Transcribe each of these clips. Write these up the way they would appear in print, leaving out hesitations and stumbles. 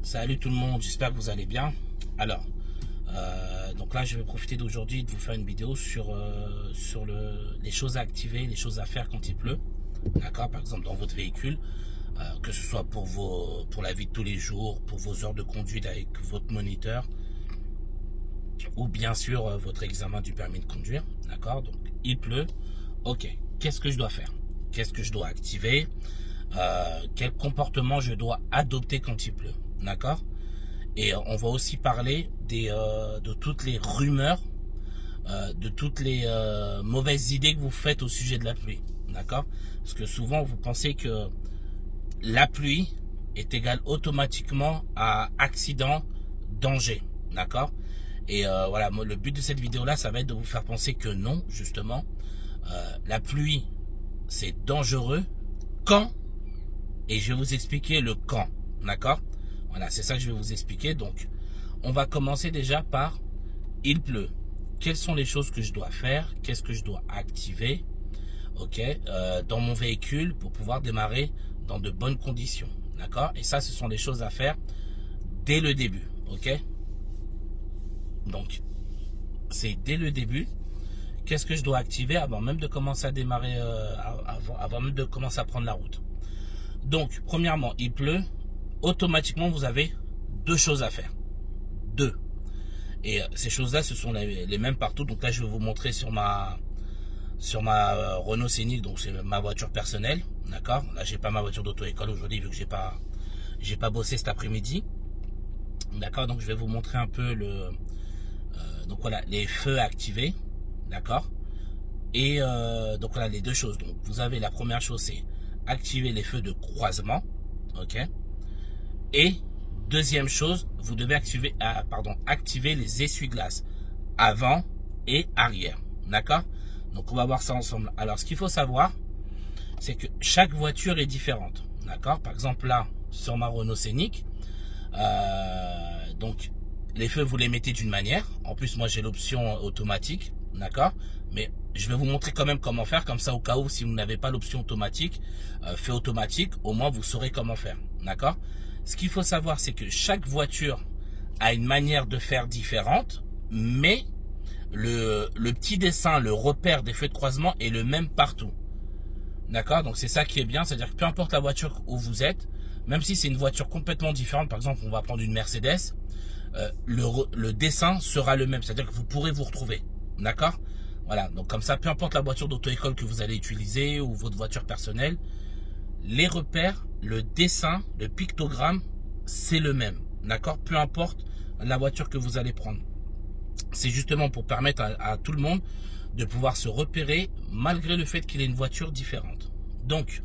Salut tout le monde, j'espère que vous allez bien. Alors, donc là je vais profiter d'aujourd'hui de vous faire une vidéo sur les choses à activer, les choses à faire quand il pleut. D'accord, par exemple dans votre véhicule, que ce soit pour la vie de tous les jours, pour vos heures de conduite avec votre moniteur, ou bien sûr votre examen du permis de conduire. D'accord, donc il pleut. Ok, qu'est-ce que je dois faire? Qu'est-ce que je dois activer? Quel comportement je dois adopter quand il pleut? D'accord. Et on va aussi parler de toutes les rumeurs, de toutes les mauvaises idées que vous faites au sujet de la pluie. D'accord. Parce que souvent vous pensez que la pluie est égale automatiquement à accident, danger. D'accord. Et voilà, moi, le but de cette vidéo là, ça va être de vous faire penser que non, justement, la pluie c'est dangereux quand, et je vais vous expliquer le quand. D'accord. Voilà, c'est ça que je vais vous expliquer. Donc, on va commencer déjà par il pleut. Quelles sont les choses que je dois faire? Qu'est-ce que je dois activer? Ok, dans mon véhicule pour pouvoir démarrer dans de bonnes conditions. D'accord? Et ça, ce sont les choses à faire dès le début. Ok? Donc, c'est dès le début. Qu'est-ce que je dois activer avant même de commencer à démarrer, avant même de commencer à prendre la route? Donc, premièrement, il pleut. Automatiquement, vous avez deux choses à faire. Deux. Et ces choses-là, ce sont les mêmes partout. Donc là, je vais vous montrer sur ma Renault Scénic. Donc c'est ma voiture personnelle. D'accord. Là, j'ai pas ma voiture d'auto-école aujourd'hui vu que j'ai pas bossé cet après-midi. D'accord. Donc je vais vous montrer un peu donc voilà, les feux activés. D'accord. Et donc voilà les deux choses. Donc vous avez la première chose, c'est activer les feux de croisement. Ok. Et deuxième chose, vous devez activer les essuie-glaces avant et arrière. D'accord? Donc on va voir ça ensemble. Alors ce qu'il faut savoir, c'est que chaque voiture est différente. D'accord? Par exemple là, sur ma Renault Scénic, donc les feux vous les mettez d'une manière. En plus moi j'ai l'option automatique. D'accord? Mais je vais vous montrer quand même comment faire. Comme ça au cas où si vous n'avez pas l'option automatique, feu automatique, au moins vous saurez comment faire. D'accord? Ce qu'il faut savoir, c'est que chaque voiture a une manière de faire différente, mais le petit dessin, le repère des feux de croisement est le même partout. D'accord? Donc c'est ça qui est bien, c'est-à-dire que peu importe la voiture où vous êtes, même si c'est une voiture complètement différente, par exemple on va prendre une Mercedes, le dessin sera le même, c'est-à-dire que vous pourrez vous retrouver. D'accord? Voilà, donc comme ça, peu importe la voiture d'auto-école que vous allez utiliser ou votre voiture personnelle, les repères, le dessin, le pictogramme, c'est le même. D'accord? Peu importe la voiture que vous allez prendre. C'est justement pour permettre à tout le monde de pouvoir se repérer malgré le fait qu'il ait une voiture différente. Donc,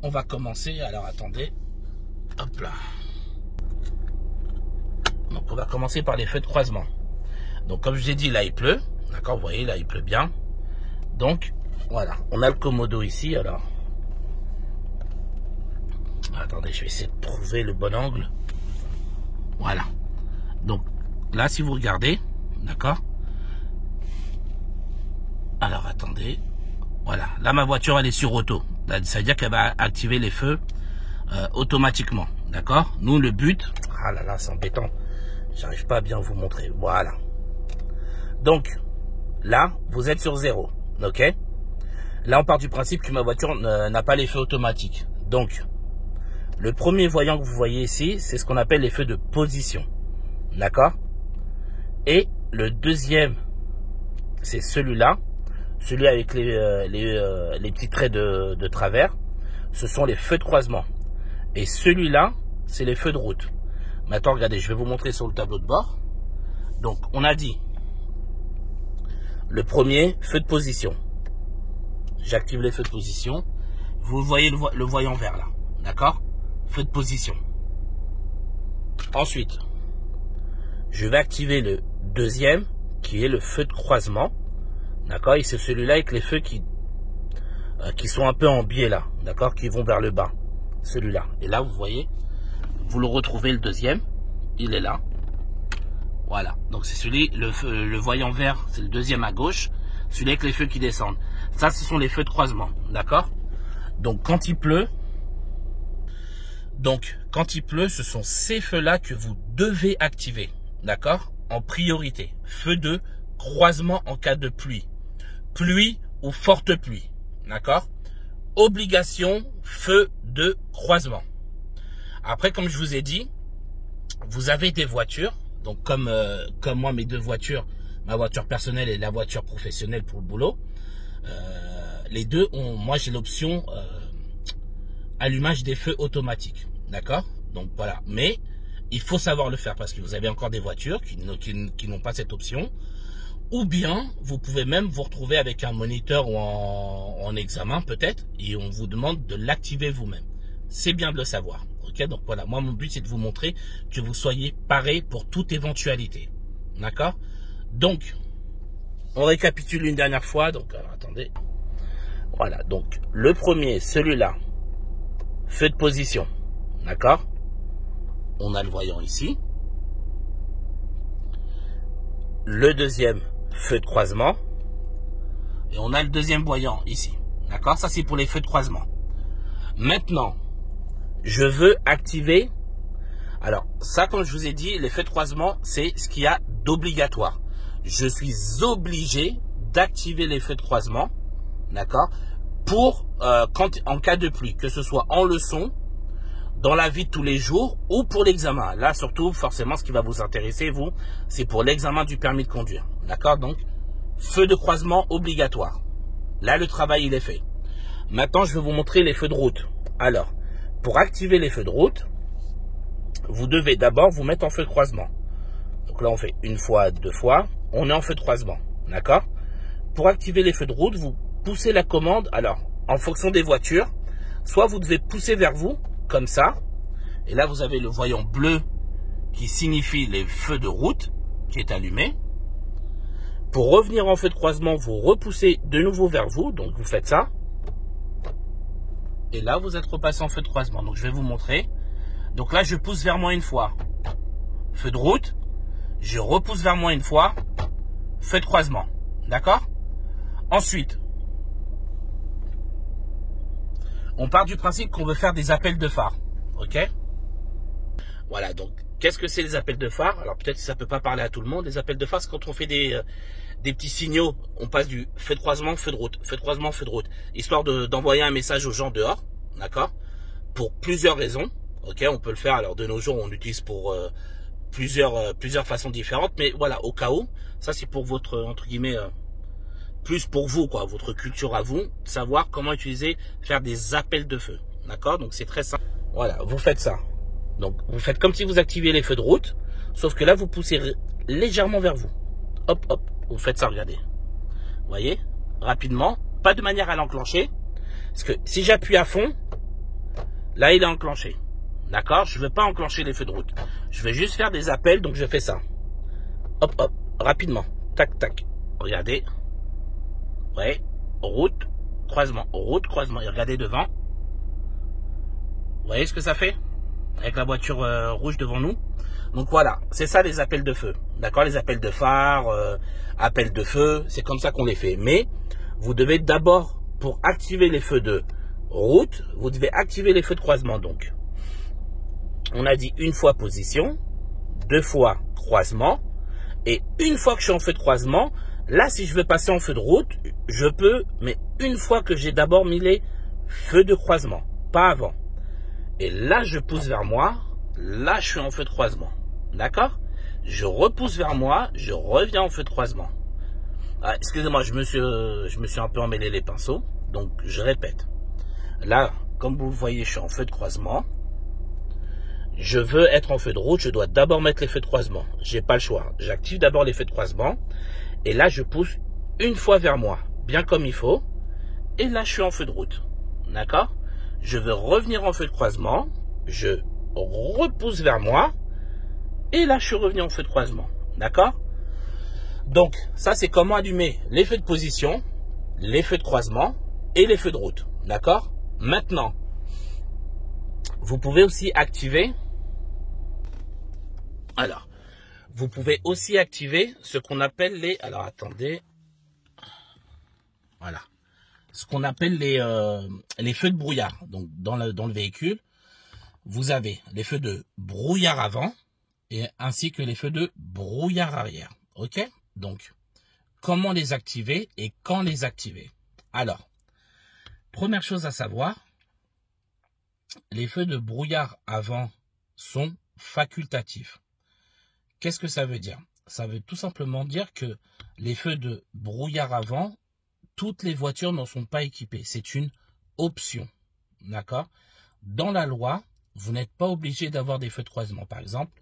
on va commencer. Alors, attendez. Hop là. Donc, on va commencer par les feux de croisement. Donc, comme je vous ai dit, là, il pleut. D'accord? Vous voyez, là, il pleut bien. Donc, voilà. On a le commodo ici, alors. Attendez, je vais essayer de trouver le bon angle. Voilà. Donc, là, si vous regardez, d'accord. Alors, attendez. Voilà. Là, ma voiture, elle est sur auto. Ça veut dire qu'elle va activer les feux automatiquement. D'accord. Nous, le but... Ah là là, c'est embêtant. J'arrive pas à bien vous montrer. Voilà. Donc, là, vous êtes sur 0. Ok. Là, on part du principe que ma voiture n'a pas les feux automatiques. Donc... le premier voyant que vous voyez ici, c'est ce qu'on appelle les feux de position. D'accord? Et le deuxième, c'est celui-là. Celui avec les petits traits de travers. Ce sont les feux de croisement. Et celui-là, c'est les feux de route. Maintenant, regardez, je vais vous montrer sur le tableau de bord. Donc, on a dit le premier, feu de position. J'active les feux de position. Vous voyez le voyant vert là. D'accord? Feu de position. Ensuite, je vais activer le deuxième, qui est le feu de croisement. D'accord? Et c'est celui-là avec les feux qui sont un peu en biais là. D'accord? Qui vont vers le bas. Celui-là. Et là, vous voyez, vous le retrouvez le deuxième. Il est là. Voilà. Donc c'est celui, le voyant vert, c'est le deuxième à gauche. Celui avec les feux qui descendent. Ça, ce sont les feux de croisement. D'accord? Donc quand il pleut, Donc, quand il pleut, ce sont ces feux-là que vous devez activer, d'accord? En priorité. Feu de croisement en cas de pluie. Pluie ou forte pluie, d'accord? Obligation, feu de croisement. Après, comme je vous ai dit, vous avez des voitures. Donc, comme moi, mes deux voitures, ma voiture personnelle et la voiture professionnelle pour le boulot, les deux ont, moi j'ai l'option allumage des feux automatiques, d'accord? Donc voilà, mais il faut savoir le faire parce que vous avez encore des voitures qui n'ont pas cette option, ou bien vous pouvez même vous retrouver avec un moniteur ou en examen peut-être, et on vous demande de l'activer vous-même. C'est bien de le savoir, ok? Donc voilà, moi mon but c'est de vous montrer que vous soyez paré pour toute éventualité, d'accord? Donc, on récapitule une dernière fois, donc alors attendez, voilà, donc le premier, celui-là, feu de position, d'accord? On a le voyant ici. Le deuxième, feu de croisement. Et on a le deuxième voyant ici, d'accord? Ça, c'est pour les feux de croisement. Maintenant, je veux activer... Alors, ça, comme je vous ai dit, les feux de croisement, c'est ce qu'il y a d'obligatoire. Je suis obligé d'activer les feux de croisement, d'accord? Pour en cas de pluie, que ce soit en leçon, dans la vie de tous les jours ou pour l'examen. Là, surtout, forcément, ce qui va vous intéresser, vous, c'est pour l'examen du permis de conduire. D'accord? Donc, feu de croisement obligatoire. Là, le travail, il est fait. Maintenant, je vais vous montrer les feux de route. Alors, pour activer les feux de route, vous devez d'abord vous mettre en feu de croisement. Donc là, on fait une fois, deux fois. On est en feu de croisement. D'accord? Pour activer les feux de route, vous poussez la commande. Alors, en fonction des voitures, soit vous devez pousser vers vous, comme ça. Et là, vous avez le voyant bleu qui signifie les feux de route qui est allumé. Pour revenir en feu de croisement, vous repoussez de nouveau vers vous. Donc, vous faites ça. Et là, vous êtes repassé en feu de croisement. Donc, je vais vous montrer. Donc là, je pousse vers moi une fois. Feu de route. Je repousse vers moi une fois. Feu de croisement. D'accord? Ensuite, on part du principe qu'on veut faire des appels de phare. Ok? Voilà, donc, qu'est-ce que c'est les appels de phare? Alors, peut-être que ça ne peut pas parler à tout le monde. Les appels de phare, c'est quand on fait des petits signaux. On passe du feu de croisement, feu de route, feu de croisement, feu de route. Histoire d'envoyer un message aux gens dehors. D'accord? Pour plusieurs raisons. Ok? On peut le faire. Alors, de nos jours, on l'utilise pour plusieurs façons différentes. Mais voilà, au cas où, ça, c'est pour votre, entre guillemets... plus pour vous, quoi, votre culture à vous, savoir comment utiliser, faire des appels de feu. D'accord? Donc, c'est très simple. Voilà, vous faites ça. Donc, vous faites comme si vous activiez les feux de route, sauf que là, vous poussez légèrement vers vous. Hop, hop, vous faites ça, regardez. Vous voyez? Rapidement, pas de manière à l'enclencher, parce que si j'appuie à fond, là, il est enclenché. D'accord? Je ne veux pas enclencher les feux de route. Je vais juste faire des appels, donc je fais ça. Hop, hop, rapidement. Tac, tac. Regardez. Ouais, route, croisement, et regardez devant. Vous voyez ce que ça fait? Avec la voiture rouge devant nous. Donc voilà, c'est ça les appels de feu. D'accord? Les appels de phare, appels de feu, c'est comme ça qu'on les fait. Mais vous devez d'abord, pour activer les feux de route, vous devez activer les feux de croisement. Donc, on a dit une fois position, deux fois croisement, et une fois que je suis en feu de croisement, là, si je veux passer en feu de route, je peux, mais une fois que j'ai d'abord mis les feux de croisement, pas avant. Et là, je pousse vers moi, là, je suis en feu de croisement. D'accord? Je repousse vers moi, je reviens en feu de croisement. Ah, excusez-moi, je me suis un peu emmêlé les pinceaux, donc je répète. Là, comme vous le voyez, je suis en feu de croisement. Je veux être en feu de route, je dois d'abord mettre les feux de croisement. J'ai pas le choix. J'active d'abord les feux de croisement. Et là, je pousse une fois vers moi, bien comme il faut. Et là, je suis en feu de route. D'accord? Je veux revenir en feu de croisement. Je repousse vers moi. Et là, je suis revenu en feu de croisement. D'accord? Donc, ça, c'est comment allumer les feux de position, les feux de croisement et les feux de route. D'accord? Maintenant, vous pouvez aussi activer... Alors, vous pouvez aussi activer ce qu'on appelle les... Alors, attendez. Voilà. Ce qu'on appelle les feux de brouillard. Donc, dans le véhicule, vous avez les feux de brouillard avant et ainsi que les feux de brouillard arrière. Ok? Donc, comment les activer et quand les activer? Alors, première chose à savoir, les feux de brouillard avant sont facultatifs. Qu'est-ce que ça veut dire? Ça veut tout simplement dire que les feux de brouillard avant, toutes les voitures n'en sont pas équipées. C'est une option. D'accord? Dans la loi, vous n'êtes pas obligé d'avoir des feux de croisement. Par exemple,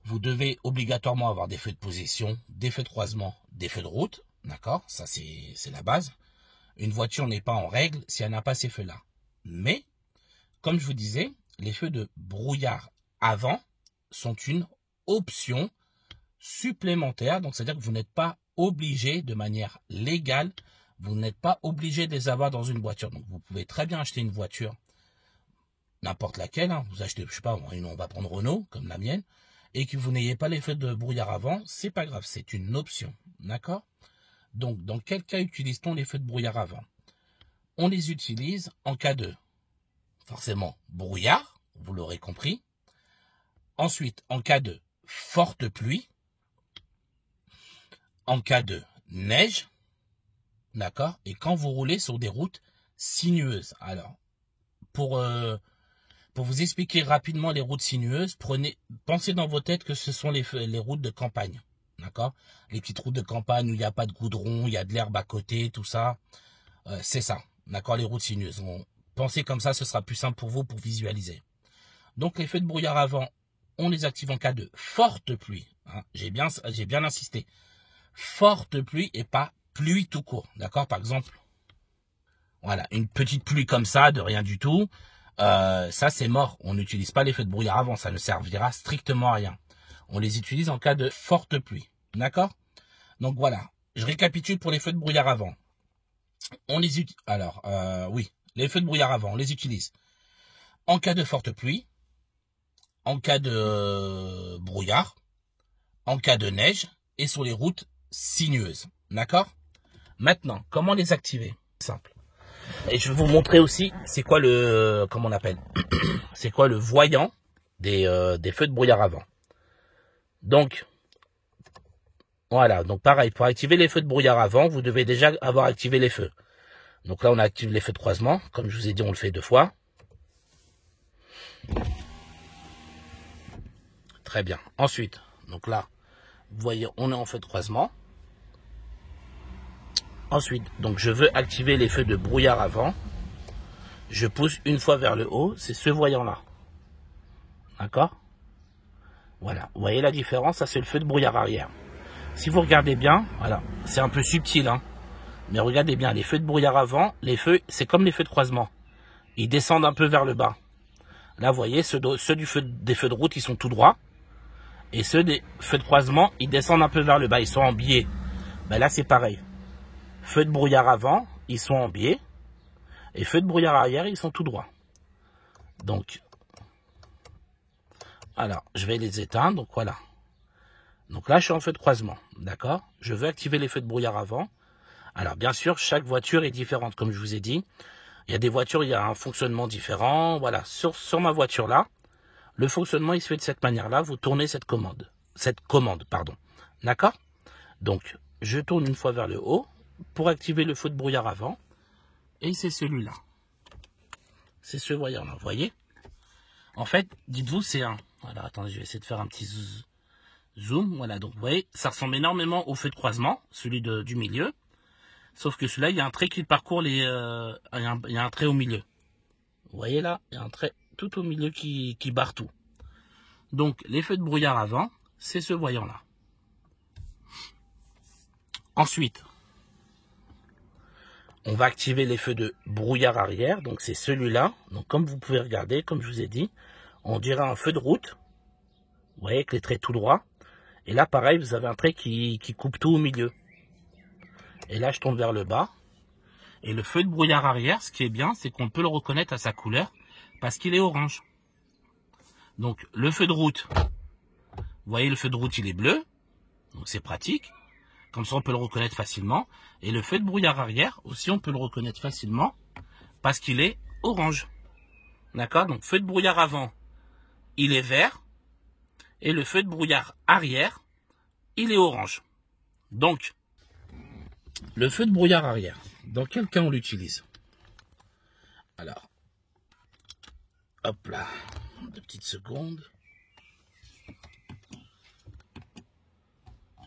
vous devez obligatoirement avoir des feux de position, des feux de croisement, des feux de route. D'accord? Ça, c'est la base. Une voiture n'est pas en règle si elle n'a pas ces feux-là. Mais, comme je vous disais, les feux de brouillard avant sont une option supplémentaire. Donc, c'est-à-dire que vous n'êtes pas obligé de manière légale, vous n'êtes pas obligé de les avoir dans une voiture. Donc, vous pouvez très bien acheter une voiture, n'importe laquelle. Hein. Vous achetez, je sais pas, on va prendre Renault, comme la mienne, et que vous n'ayez pas les feux de brouillard avant, c'est pas grave, c'est une option. D'accord? Donc, dans quel cas utilise-t-on les feux de brouillard avant? On les utilise en cas de, forcément, brouillard, vous l'aurez compris. Ensuite, en cas de forte pluie, en cas de neige, d'accord? Et quand vous roulez sur des routes sinueuses. Alors, pour vous expliquer rapidement les routes sinueuses, pensez dans vos têtes que ce sont les routes de campagne. D'accord? Les petites routes de campagne où il n'y a pas de goudron, il y a de l'herbe à côté, tout ça. C'est ça. D'accord? Les routes sinueuses. Pensez comme ça, ce sera plus simple pour vous pour visualiser. Donc, les feux de brouillard avant, on les active en cas de forte pluie. Hein? J'ai bien insisté. Forte pluie et pas pluie tout court. D'accord? Par exemple, voilà, une petite pluie comme ça, de rien du tout. Ça, c'est mort. On n'utilise pas les feux de brouillard avant. Ça ne servira strictement à rien. On les utilise en cas de forte pluie. D'accord? Donc voilà. Je récapitule pour les feux de brouillard avant. On les utilise. Alors, oui. Les feux de brouillard avant, on les utilise en cas de forte pluie, en cas de brouillard, en cas de neige et sur les routes sinueuses. D'accord? Maintenant, comment les activer? Simple. Et je vais vous montrer aussi c'est quoi le, comment on appelle, c'est quoi le voyant des feux de brouillard avant. Donc, voilà. Donc pareil, pour activer les feux de brouillard avant, vous devez déjà avoir activé les feux. Donc là, on active les feux de croisement. Comme je vous ai dit, on le fait 2 fois. Très bien. Ensuite, donc là, vous voyez, on est en feu de croisement. Ensuite, donc je veux activer les feux de brouillard avant. Je pousse une fois vers le haut. C'est ce voyant-là. D'accord? Voilà. Vous voyez la différence? Ça, c'est le feu de brouillard arrière. Si vous regardez bien, voilà, c'est un peu subtil, hein. Mais regardez bien, les feux de brouillard avant, les feux, c'est comme les feux de croisement. Ils descendent un peu vers le bas. Là, vous voyez, ceux des feux de route, ils sont tout droits. Et ceux des feux de croisement, ils descendent un peu vers le bas. Ils sont en biais. Ben là, c'est pareil. Feux de brouillard avant, ils sont en biais. Et feux de brouillard arrière, ils sont tout droits. Donc, alors, je vais les éteindre. Donc, voilà. Donc là, je suis en feu de croisement. D'accord? Je veux activer les feux de brouillard avant. Alors, bien sûr, chaque voiture est différente, comme je vous ai dit. Il y a des voitures, il y a un fonctionnement différent. Voilà, sur ma voiture-là, le fonctionnement, il se fait de cette manière-là. Vous tournez cette commande. D'accord? Donc, je tourne une fois vers le haut pour activer le feu de brouillard avant. Et c'est celui-là. C'est ce voyant-là, vous voyez? En fait, dites-vous, c'est un... Voilà, attendez, je vais essayer de faire un petit zoom. Voilà, donc vous voyez, ça ressemble énormément au feu de croisement, celui du milieu. Sauf que celui-là, il y a un trait qui parcourt il y a un trait au milieu. Vous voyez là, il y a un trait tout au milieu qui barre tout. Donc, les feux de brouillard avant, c'est ce voyant-là. Ensuite, on va activer les feux de brouillard arrière. Donc, c'est celui-là. Donc, comme vous pouvez regarder, comme je vous ai dit, on dirait un feu de route. Vous voyez, avec les traits tout droits. Et là, pareil, vous avez un trait qui coupe tout au milieu. Et là, je tombe vers le bas. Et le feu de brouillard arrière, ce qui est bien, c'est qu'on peut le reconnaître à sa couleur parce qu'il est orange. Donc, le feu de route, vous voyez, le feu de route, il est bleu. Donc, c'est pratique. Comme ça, on peut le reconnaître facilement. Et le feu de brouillard arrière, aussi, on peut le reconnaître facilement parce qu'il est orange. D'accord? Donc, feu de brouillard avant, il est vert. Et le feu de brouillard arrière, il est orange. Donc, le feu de brouillard arrière, dans quel cas on l'utilise? Alors, hop là, 2 petites secondes.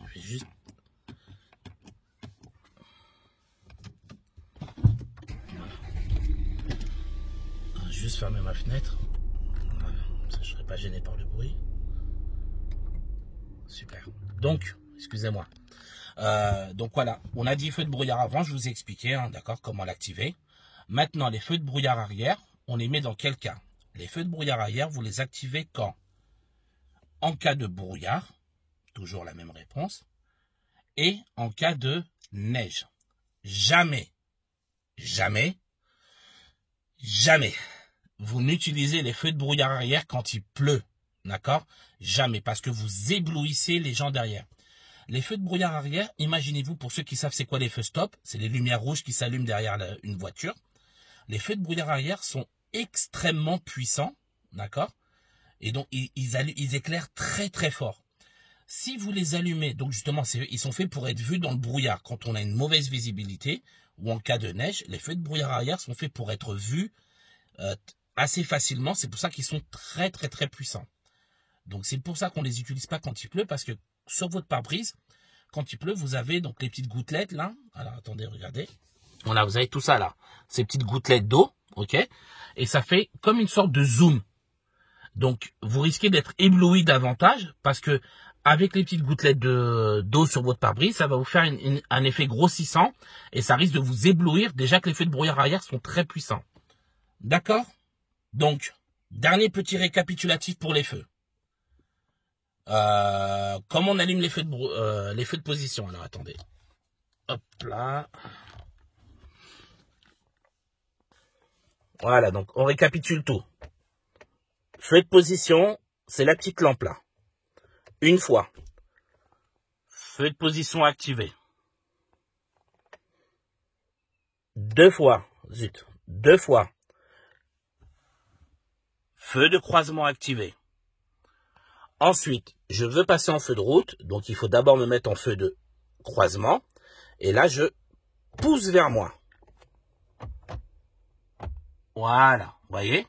Je vais juste... Voilà. Juste fermer ma fenêtre. Voilà. Ça, je ne serai pas gêné par le bruit. Super. Donc, excusez-moi. Donc voilà, on a dit feu de brouillard avant, je vous ai expliqué, hein, d'accord, comment l'activer. Maintenant, les feux de brouillard arrière, on les met dans quel cas? Les feux de brouillard arrière, vous les activez quand? En cas de brouillard, toujours la même réponse, et en cas de neige. Jamais, jamais, jamais, vous n'utilisez les feux de brouillard arrière quand il pleut, d'accord? Jamais, parce que vous éblouissez les gens derrière. Les feux de brouillard arrière, imaginez-vous, pour ceux qui savent c'est quoi les feux stop, c'est les lumières rouges qui s'allument derrière une voiture. Les feux de brouillard arrière sont extrêmement puissants, d'accord? Et donc, ils éclairent très très fort. Si vous les allumez, donc justement, ils sont faits pour être vus dans le brouillard. Quand on a une mauvaise visibilité, ou en cas de neige, les feux de brouillard arrière sont faits pour être vus assez facilement. C'est pour ça qu'ils sont très très très puissants. Donc c'est pour ça qu'on ne les utilise pas quand il pleut, parce que sur votre pare-brise, quand il pleut, vous avez donc les petites gouttelettes là. Alors attendez, regardez. Voilà, vous avez tout ça là. Ces petites gouttelettes d'eau, ok? Et ça fait comme une sorte de zoom. Donc vous risquez d'être ébloui davantage parce que avec les petites gouttelettes d'eau sur votre pare-brise, ça va vous faire un effet grossissant et ça risque de vous éblouir. Déjà que les feux de brouillard arrière sont très puissants. D'accord? Donc, dernier petit récapitulatif pour les feux. Comment on allume les feux de position? Alors attendez. Hop là. Voilà, donc on récapitule tout. Feu de position, c'est la petite lampe là. Une fois. Feu de position activé. 2 fois. Zut. 2 fois. Feu de croisement activé. Ensuite, je veux passer en feu de route, donc il faut d'abord me mettre en feu de croisement. Et là, je pousse vers moi. Voilà, vous voyez?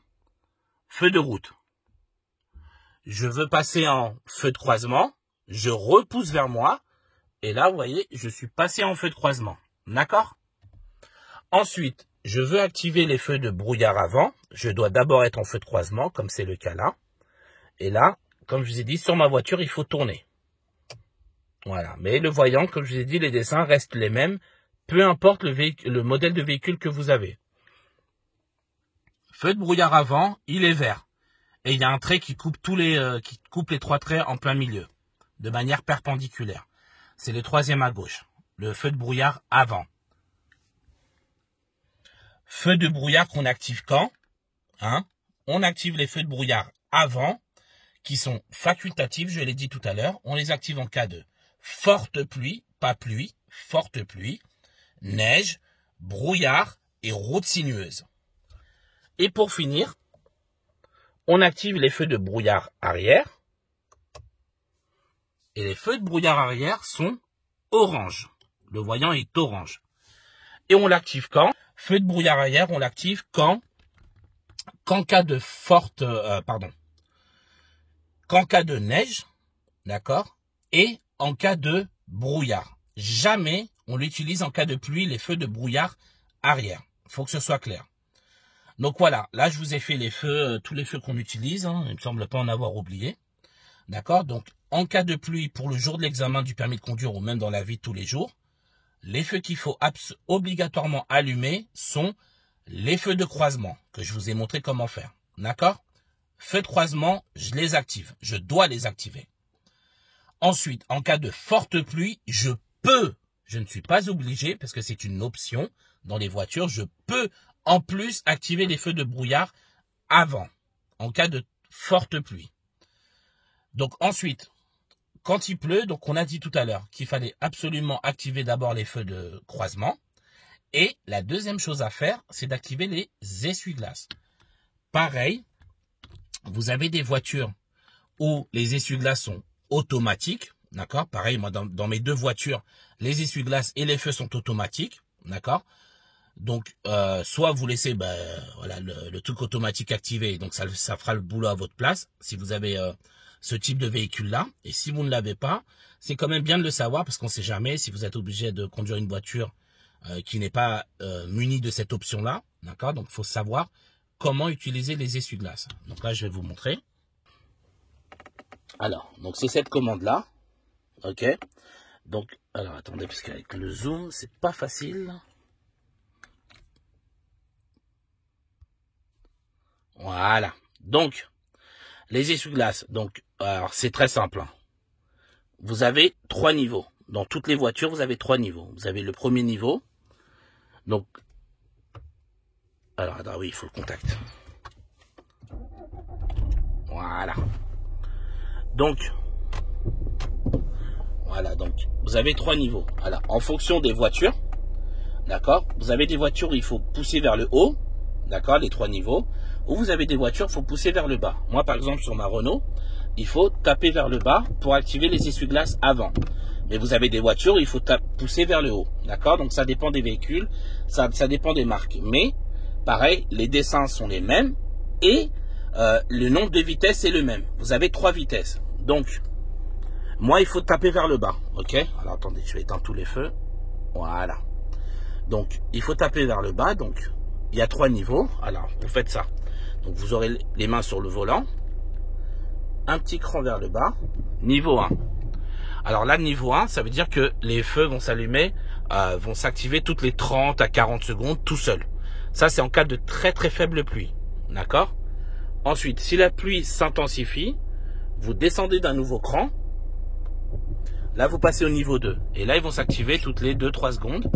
Feu de route. Je veux passer en feu de croisement, je repousse vers moi. Et là, vous voyez, je suis passé en feu de croisement. D'accord? Ensuite, je veux activer les feux de brouillard avant. Je dois d'abord être en feu de croisement, comme c'est le cas là. Et là, comme je vous ai dit, sur ma voiture, il faut tourner. Voilà. Mais le voyant, comme je vous ai dit, les dessins restent les mêmes, peu importe le modèle de véhicule que vous avez. Feu de brouillard avant, il est vert. Et il y a un trait qui coupe les 3 traits en plein milieu, de manière perpendiculaire. C'est le 3e à gauche. Le feu de brouillard avant. Feu de brouillard qu'on active quand? On active les feux de brouillard avant, qui sont facultatifs, je l'ai dit tout à l'heure. On les active en cas de forte pluie, pas pluie, forte pluie, neige, brouillard et route sinueuse. Et pour finir, on active les feux de brouillard arrière. Et les feux de brouillard arrière sont orange. Le voyant est orange. Et on l'active quand? Feu de brouillard arrière, on l'active qu'en cas de qu'en cas de neige, d'accord? Et en cas de brouillard. Jamais on l'utilise en cas de pluie, les feux de brouillard arrière. Il faut que ce soit clair. Donc voilà, là je vous ai fait les feux, tous les feux qu'on utilise, il ne me semble pas en avoir oublié. D'accord? Donc en cas de pluie, pour le jour de l'examen du permis de conduire ou même dans la vie de tous les jours, les feux qu'il faut obligatoirement allumer sont les feux de croisement, que je vous ai montré comment faire. D'accord? Feux de croisement, je les active. Je dois les activer. Ensuite, en cas de forte pluie, je ne suis pas obligé, parce que c'est une option dans les voitures, je peux en plus activer les feux de brouillard avant, en cas de forte pluie. Donc ensuite, quand il pleut, donc on a dit tout à l'heure qu'il fallait absolument activer d'abord les feux de croisement. Et la deuxième chose à faire, c'est d'activer les essuie-glaces. Pareil, vous avez des voitures où les essuie-glaces sont automatiques, d'accord? Pareil, moi, dans mes deux voitures, les essuie-glaces et les feux sont automatiques, d'accord? Donc, soit vous laissez voilà, le truc automatique activé, donc ça fera le boulot à votre place, si vous avez ce type de véhicule-là. Et si vous ne l'avez pas, c'est quand même bien de le savoir, parce qu'on ne sait jamais si vous êtes obligé de conduire une voiture qui n'est pas munie de cette option-là, d'accord? Donc, il faut savoir comment utiliser les essuie-glaces. Donc là, je vais vous montrer. Alors, donc c'est cette commande-là, ok? Donc, alors attendez, parce qu'avec le zoom, c'est pas facile. Voilà. Donc, les essuie-glaces. Donc, alors c'est très simple. Vous avez 3 niveaux. Dans toutes les voitures, vous avez 3 niveaux. Vous avez le premier niveau. Donc, alors, attends, oui, il faut le contact. Voilà. Donc, voilà, donc, vous avez 3 niveaux. Alors, en fonction des voitures, d'accord, vous avez des voitures où il faut pousser vers le haut, d'accord, les 3 niveaux, ou vous avez des voitures où il faut pousser vers le bas. Moi, par exemple, sur ma Renault, il faut taper vers le bas pour activer les essuie-glaces avant. Mais vous avez des voitures où il faut pousser vers le haut, d'accord, donc ça dépend des véhicules, ça dépend des marques. Mais, pareil, les dessins sont les mêmes et le nombre de vitesses est le même. Vous avez 3 vitesses. Donc, moi, il faut taper vers le bas. Ok? Alors, attendez, je vais éteindre tous les feux. Voilà. Donc, il faut taper vers le bas. Donc, il y a 3 niveaux. Alors, vous faites ça. Donc, vous aurez les mains sur le volant. Un petit cran vers le bas. Niveau 1. Alors là, niveau 1, ça veut dire que les feux vont s'allumer, vont s'activer toutes les 30 à 40 secondes tout seul. Ça, c'est en cas de très très faible pluie. D'accord? Ensuite, si la pluie s'intensifie, vous descendez d'un nouveau cran. Là, vous passez au niveau 2. Et là, ils vont s'activer toutes les 2-3 secondes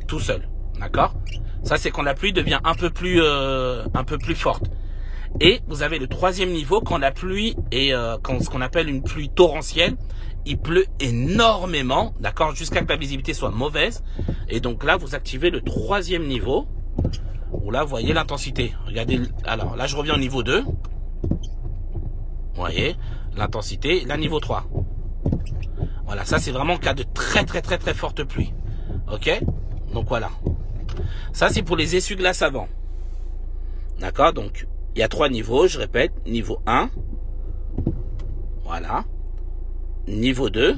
tout seul. D'accord? Ça, c'est quand la pluie devient un peu plus forte. Et vous avez le 3e niveau quand la pluie est ce qu'on appelle une pluie torrentielle. Il pleut énormément, d'accord, jusqu'à que la visibilité soit mauvaise. Et donc là, vous activez le 3e niveau. Où là, vous voyez l'intensité. Regardez, alors là, je reviens au niveau 2. Vous voyez l'intensité. Là, niveau 3. Voilà, ça, c'est vraiment en cas de très, très, très, très forte pluie. Ok? Donc voilà. Ça, c'est pour les essuie-glaces avant. D'accord? Donc, il y a 3 niveaux, je répète. Niveau 1. Voilà. Niveau 2.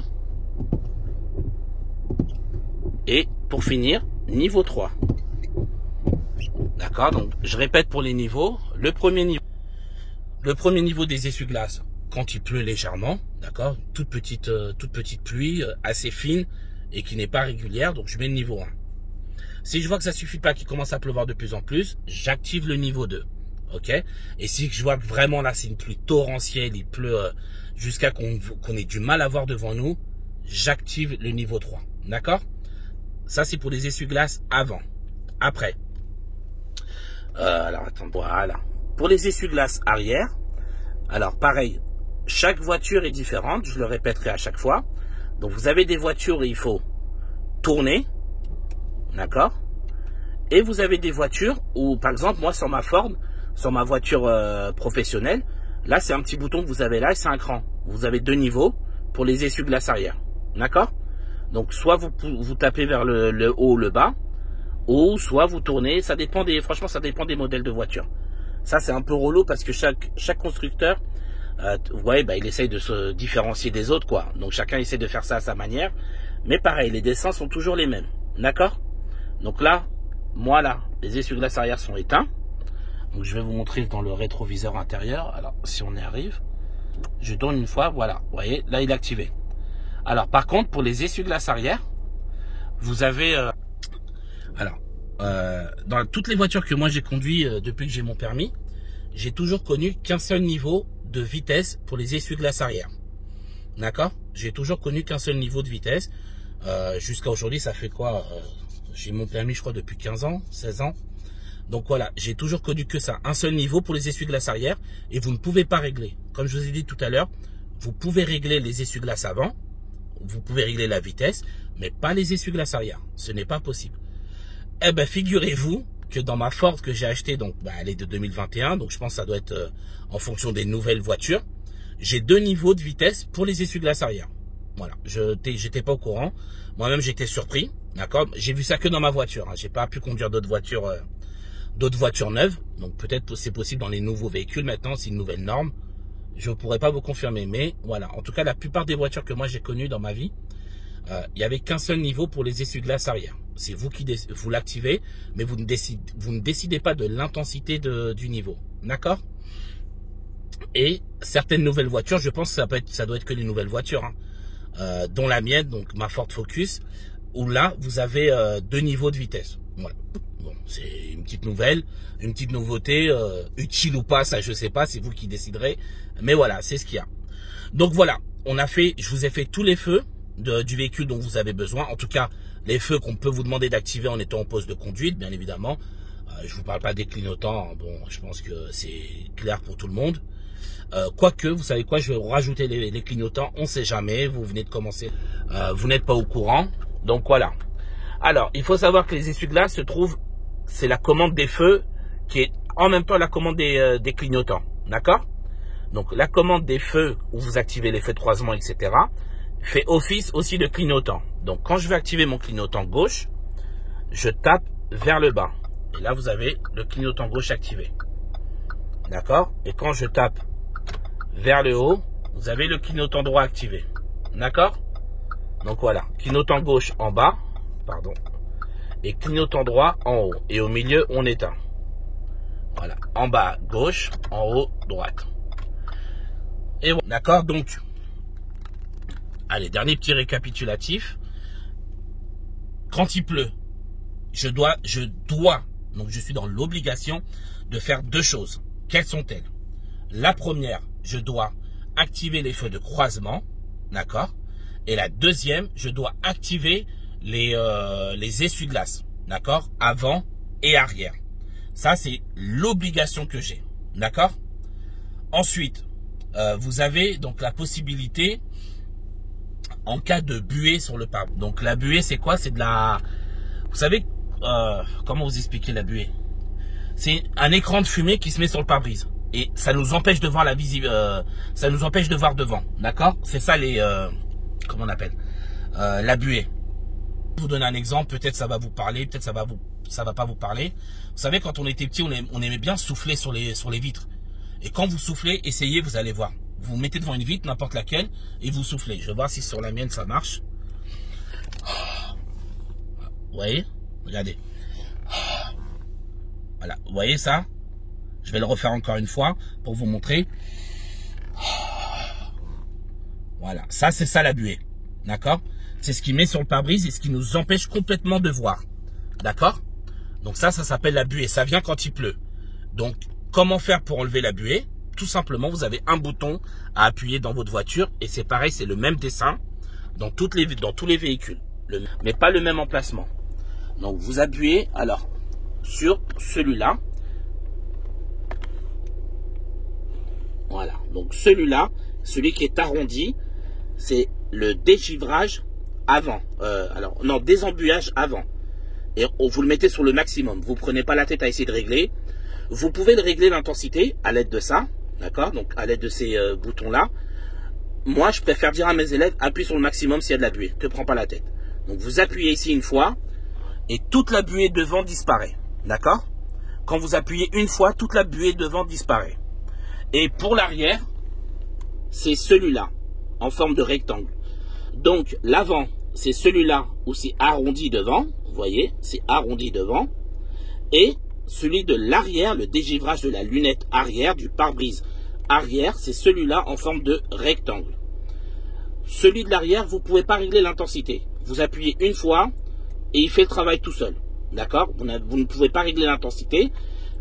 Et pour finir, niveau 3. D'accord? Donc, je répète pour les niveaux. Le premier niveau des essuie-glaces, quand il pleut légèrement, d'accord? Toute petite pluie, assez fine et qui n'est pas régulière. Donc, je mets le niveau 1. Si je vois que ça suffit pas, qu'il commence à pleuvoir de plus en plus, j'active le niveau 2. Ok? Et si je vois que vraiment là, c'est une pluie torrentielle, il pleut jusqu'à qu'on ait du mal à voir devant nous, j'active le niveau 3. D'accord? Ça, c'est pour les essuie-glaces avant. Après. Alors, attends, voilà. Pour les essuie-glaces arrière, alors pareil, chaque voiture est différente, je le répéterai à chaque fois. Donc, vous avez des voitures où il faut tourner, d'accord? Et vous avez des voitures où, par exemple, moi, sur ma Ford, sur ma voiture professionnelle, là, c'est un petit bouton que vous avez là et c'est un cran. Vous avez 2 niveaux pour les essuie-glaces arrière, d'accord? Donc, soit vous tapez vers le haut ou le bas, ou soit vous tournez, ça dépend franchement, ça dépend des modèles de voiture. Ça, c'est un peu relou parce que chaque constructeur, ouais, il essaye de se différencier des autres, quoi. Donc, chacun essaie de faire ça à sa manière. Mais pareil, les dessins sont toujours les mêmes. D'accord? Donc là, moi, là, les essuie-glaces arrière sont éteints. Donc, je vais vous montrer dans le rétroviseur intérieur. Alors, si on y arrive, je tourne une fois, voilà. Vous voyez, là, il est activé. Alors, par contre, pour les essuie-glaces arrière, vous avez... dans toutes les voitures que moi j'ai conduit depuis que j'ai mon permis, j'ai toujours connu qu'un seul niveau de vitesse pour les essuie-glaces arrière. D'accord? J'ai toujours connu qu'un seul niveau de vitesse. Jusqu'à aujourd'hui, ça fait quoi? J'ai mon permis, je crois, depuis 15 ans, 16 ans. Donc voilà, j'ai toujours connu que ça. Un seul niveau pour les essuie-glaces arrière. Et vous ne pouvez pas régler. Comme je vous ai dit tout à l'heure, vous pouvez régler les essuie-glaces avant. Vous pouvez régler la vitesse, mais pas les essuie-glaces arrière. Ce n'est pas possible. Eh bien, figurez-vous que dans ma Ford que j'ai achetée, donc elle est de 2021, donc je pense que ça doit être en fonction des nouvelles voitures. J'ai 2 niveaux de vitesse pour les essuie-glaces arrière. Voilà, j'étais pas au courant. Moi-même, j'étais surpris. D'accord. J'ai vu ça que dans ma voiture. J'ai pas pu conduire d'autres voitures neuves. Donc peut-être c'est possible dans les nouveaux véhicules maintenant, c'est une nouvelle norme. Je ne pourrais pas vous confirmer, mais voilà. En tout cas, la plupart des voitures que moi j'ai connues dans ma vie, il n'y avait qu'un seul niveau pour les essuie-glaces arrière. C'est vous qui vous l'activez, mais vous ne décidez pas de l'intensité du niveau. D'accord. Et certaines nouvelles voitures, je pense que ça doit être que les nouvelles voitures, dont la mienne, donc ma Ford Focus, où là, vous avez 2 niveaux de vitesse. Voilà. Bon, c'est une petite nouvelle, une petite nouveauté, utile ou pas, ça je sais pas, c'est vous qui déciderez. Mais voilà, c'est ce qu'il y a. Donc voilà, je vous ai fait tous les feux du véhicule dont vous avez besoin. En tout cas, les feux qu'on peut vous demander d'activer en étant en poste de conduite, bien évidemment. Je vous parle pas des clignotants, bon, je pense que c'est clair pour tout le monde. Quoique, vous savez quoi, je vais rajouter les clignotants, on sait jamais, vous venez de commencer, vous n'êtes pas au courant. Donc voilà. Alors, il faut savoir que les essuie-glaces se trouvent, c'est la commande des feux qui est en même temps la commande des clignotants. D'accord? Donc la commande des feux où vous activez les feux de croisement, etc. fait office aussi de clignotant. Donc quand je vais activer mon clignotant gauche, je tape vers le bas. Et là, vous avez le clignotant gauche activé. D'accord? Et quand je tape vers le haut, vous avez le clignotant droit activé. D'accord? Donc voilà, clignotant gauche en bas, pardon, et clignotant droit en haut. Et au milieu, on éteint. Voilà, en bas, gauche, en haut, droite. Et voilà. D'accord, donc, allez, dernier petit récapitulatif. Quand il pleut, je dois, donc je suis dans l'obligation de faire 2 choses. Quelles sont-elles? La première, je dois activer les feux de croisement, d'accord? Et la deuxième, je dois activer les essuie-glaces, d'accord? Avant et arrière. Ça, c'est l'obligation que j'ai, d'accord? Ensuite, vous avez donc la possibilité, en cas de buée sur le pare-brise. Donc la buée, c'est quoi? C'est de la... Vous savez, comment vous expliquer la buée? C'est un écran de fumée qui se met sur le pare-brise. Et ça nous empêche de voir ça nous empêche de voir devant, d'accord? C'est ça les... comment on appelle, la buée. Je vais vous donner un exemple, peut-être ça va vous parler, peut-être ça va pas vous parler. Vous savez, quand on était petit, on aimait bien souffler sur les vitres. Et quand vous soufflez, essayez, vous allez voir. Vous mettez devant une vitre, n'importe laquelle, et vous soufflez. Je vais voir si sur la mienne ça marche. Vous voyez? Regardez. Voilà, vous voyez ça? Je vais le refaire encore une fois pour vous montrer. Voilà, ça c'est ça la buée, d'accord? C'est ce qui met sur le pare-brise et ce qui nous empêche complètement de voir, d'accord? Donc ça s'appelle la buée, ça vient quand il pleut. Donc, comment faire pour enlever la buée? Tout simplement, vous avez un bouton à appuyer dans votre voiture et c'est pareil, c'est le même dessin dans tous les véhicules, mais pas le même emplacement. Donc, vous appuyez alors sur celui-là. Voilà, donc celui-là, celui qui est arrondi, c'est le dégivrage avant. Désembuyage avant. Et vous le mettez sur le maximum. Vous ne prenez pas la tête à essayer de régler. Vous pouvez régler l'intensité à l'aide de ça. D'accord? Donc à l'aide de ces boutons-là. Moi, je préfère dire à mes élèves, appuie sur le maximum s'il y a de la buée. Ne te prends pas la tête. Donc vous appuyez ici une fois et toute la buée devant disparaît. D'accord? Quand vous appuyez une fois, toute la buée devant disparaît. Et pour l'arrière, c'est celui-là, en forme de rectangle. Donc, l'avant, c'est celui-là où c'est arrondi devant. Vous voyez, c'est arrondi devant. Et celui de l'arrière, le dégivrage de la lunette arrière, du pare-brise arrière, c'est celui-là en forme de rectangle. Celui de l'arrière, vous ne pouvez pas régler l'intensité. Vous appuyez une fois et il fait le travail tout seul. D'accord? Vous ne pouvez pas régler l'intensité.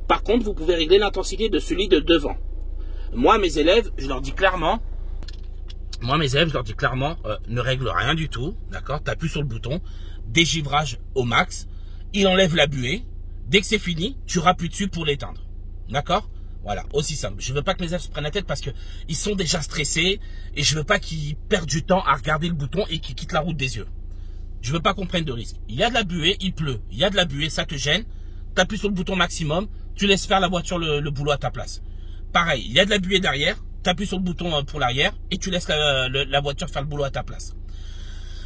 Par contre, vous pouvez régler l'intensité de celui de devant. Moi, mes élèves, je leur dis clairement, ne règle rien du tout, d'accord? Tu appuies sur le bouton, dégivrage au max, il enlève la buée, dès que c'est fini, tu rappuies dessus pour l'éteindre, d'accord? Voilà, aussi simple. Je veux pas que mes élèves se prennent la tête parce que ils sont déjà stressés et je veux pas qu'ils perdent du temps à regarder le bouton et qu'ils quittent la route des yeux. Je veux pas qu'on prenne de risque. Il y a de la buée, il pleut, il y a de la buée, ça te gêne, tu appuies sur le bouton maximum, tu laisses faire la voiture le boulot à ta place. Pareil, il y a de la buée derrière, tu appuies sur le bouton pour l'arrière et tu laisses la voiture faire le boulot à ta place.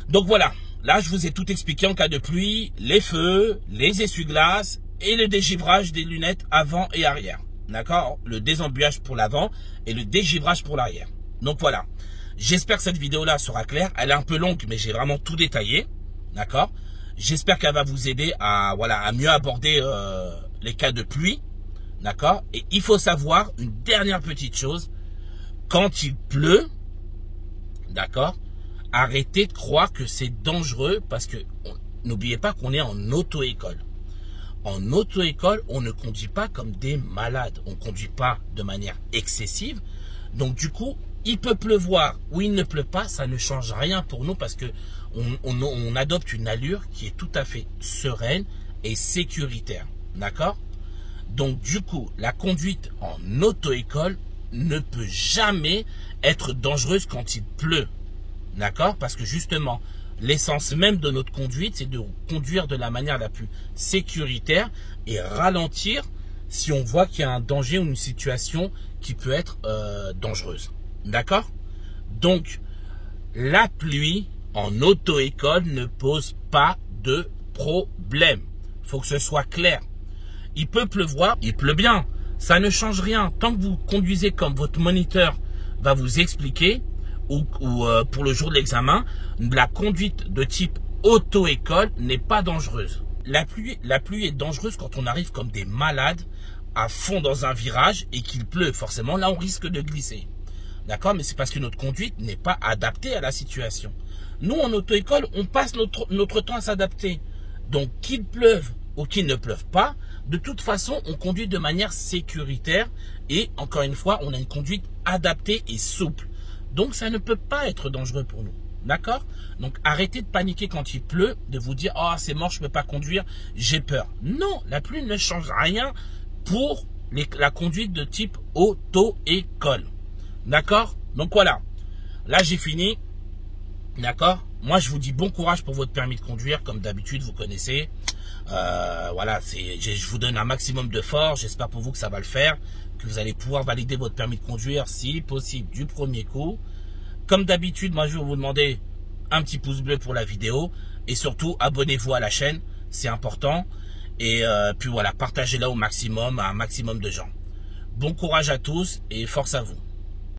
Donc voilà, là je vous ai tout expliqué en cas de pluie, les feux, les essuie-glaces et le dégivrage des lunettes avant et arrière. D'accord? Le désembuage pour l'avant et le dégivrage pour l'arrière. Donc voilà, j'espère que cette vidéo-là sera claire. Elle est un peu longue, mais j'ai vraiment tout détaillé. D'accord? J'espère qu'elle va vous aider à, voilà, à mieux aborder les cas de pluie. D'accord? Et il faut savoir une dernière petite chose. Quand il pleut, d'accord, arrêtez de croire que c'est dangereux parce que n'oubliez pas qu'on est en auto-école. En auto-école, on ne conduit pas comme des malades. On ne conduit pas de manière excessive. Donc du coup, il peut pleuvoir ou il ne pleut pas, ça ne change rien pour nous parce que on adopte une allure qui est tout à fait sereine et sécuritaire. D'accord? Donc du coup, la conduite en auto-école ne peut jamais être dangereuse quand il pleut. D'accord? Parce que justement, l'essence même de notre conduite, c'est de conduire de la manière la plus sécuritaire et ralentir si on voit qu'il y a un danger ou une situation qui peut être dangereuse. D'accord? Donc, la pluie en auto-école ne pose pas de problème. Il faut que ce soit clair. Il peut pleuvoir, il pleut bien. Ça ne change rien. Tant que vous conduisez comme votre moniteur va vous expliquer, ou pour le jour de l'examen, la conduite de type auto-école n'est pas dangereuse. La pluie est dangereuse quand on arrive comme des malades à fond dans un virage et qu'il pleut. Forcément, là, on risque de glisser. D'accord? Mais c'est parce que notre conduite n'est pas adaptée à la situation. Nous, en auto-école, on passe notre temps à s'adapter. Donc, qu'il pleuve ou qu'il ne pleuve pas, de toute façon, on conduit de manière sécuritaire et, encore une fois, on a une conduite adaptée et souple. Donc, ça ne peut pas être dangereux pour nous. D'accord? Donc, arrêtez de paniquer quand il pleut, de vous dire « Oh, c'est mort, je ne peux pas conduire, j'ai peur. » Non, la pluie ne change rien pour la conduite de type auto-école. D'accord? Donc, voilà. Là, j'ai fini. D'accord? Moi, je vous dis bon courage pour votre permis de conduire. Comme d'habitude, vous connaissez. Voilà, je vous donne un maximum de force. J'espère pour vous que ça va le faire. Que vous allez pouvoir valider votre permis de conduire, si possible, du premier coup. Comme d'habitude, moi, je vais vous demander un petit pouce bleu pour la vidéo. Et surtout, abonnez-vous à la chaîne. C'est important. Et puis voilà, partagez-la au maximum, à un maximum de gens. Bon courage à tous et force à vous.